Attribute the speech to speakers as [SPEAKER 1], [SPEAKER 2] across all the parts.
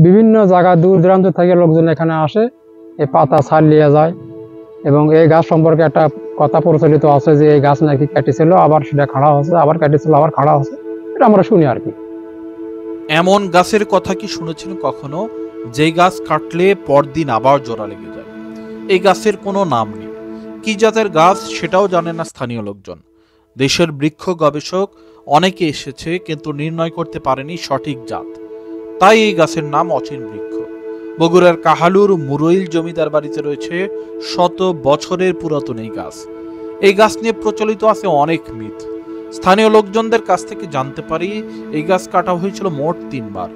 [SPEAKER 1] বিভিন্ন জায়গা দূর দূরান্ত থেকে লোকজন এখানে আসে, এই পাতা ছাল নিয়ে যায়। এবং এই গাছ সম্পর্কে একটা কথা প্রচলিত আছে যে এই গাছ নাকি কেটেছিল, আবার সেটা খাড়া হচ্ছে, আবার কেটেছিল, আবার খাড়া হচ্ছে। এটা আমরা শুনি আর কি।
[SPEAKER 2] এমন গাছের কথা কি শুনেছেন কখনো যেই গাছ কাটলে পরদিন আবার জোড়া লেগে যায়? এই গাছের কোনো নাম নেই, কি জাতের গাছ সেটাও জানে না স্থানীয় লোকজন। দেশের বৃক্ষ গবেষক অনেকে এসেছে কিন্তু নির্ণয় করতে পারেনি সঠিক জাত, তাই এই গাছের নাম অচিন বৃক্ষ। বগুড়ার কাহালুর মুরইল জমিদার বাড়িতে রয়েছে শত বছরের পুরাতন এই গাছ। এই গাছ নিয়ে প্রচলিত আছে অনেক মিথ। স্থানীয় লোকজনদের কাছ থেকে জানতে পারি এই গাছ কাটা হয়েছিল মোট 3 বার।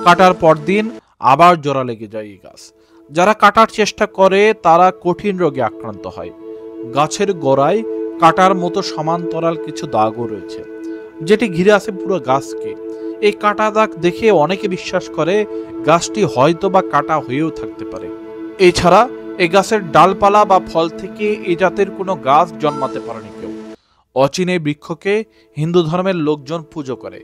[SPEAKER 2] কাটার পরদিন আবার জোড়া লেগে যায় এই গাছ। যারা কাটার চেষ্টা করে তারা কঠিন রোগে আক্রান্ত হয়। গাছের গোড়ায় কাটার মতো সমান্তরাল কিছু দাগও রয়েছে, যেটি ঘিরে আছে পুরো গাছকে। এই কাটা দাগ দেখে অনেকে বিশ্বাস করে গাছটি হয়তো বা কাটা হয়েও থাকতে পারে। এছাড়া এই গাছের ডালপালা বা ফল থেকে এই জাতের কোনো গাছ জন্মাতে পারেনি কেউ। অচিন এই বৃক্ষকে হিন্দু ধর্মের লোকজন পুজো করে।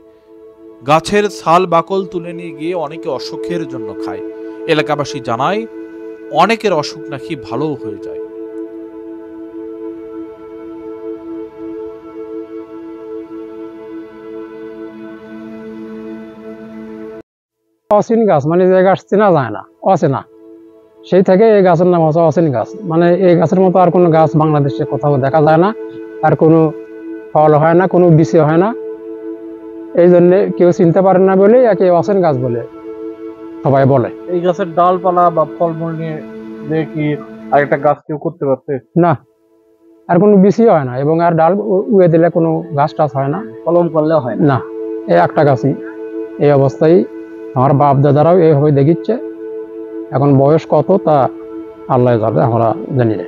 [SPEAKER 2] গাছের ছাল বাকল তুলে নিয়ে গিয়ে অনেকে অসুখের জন্য খায়। এলাকাবাসী জানায় অনেকের অসুখ নাকি ভালোও হয়ে যায়।
[SPEAKER 1] অচিন গাছ মানে যে গাছ চেনা যায় না, অচেনা, সেই থেকে এই গাছের নাম হচ্ছে অচিন গাছ। মানে এই গাছের মতো আর কোনো গাছ বাংলাদেশে কোথাও দেখা যায় না, আর কোনো ফল হয় না, কোনো বিচি হয় না। এই জন্য কেউ চিনতে পারে না বলে একে অচিন গাছ বলে সবাই বলে।
[SPEAKER 3] এই গাছের ডালপালা বা ফলমূল নিয়ে যে কি আরেকটা গাছ কেউ করতে পারছে
[SPEAKER 1] না, আর কোনো বিচি হয় না, এবং আর ডাল উড়ে দিলে কোনো গাছ টাছ হয় না,
[SPEAKER 3] কলম করলেও হয়
[SPEAKER 1] না। এই একটা গাছই এই অবস্থায় আমার বাপ দাদারাও এইভাবে দেখিচ্ছে। এখন বয়স কত তা আল্লাহ জানে, আমরা জানি না।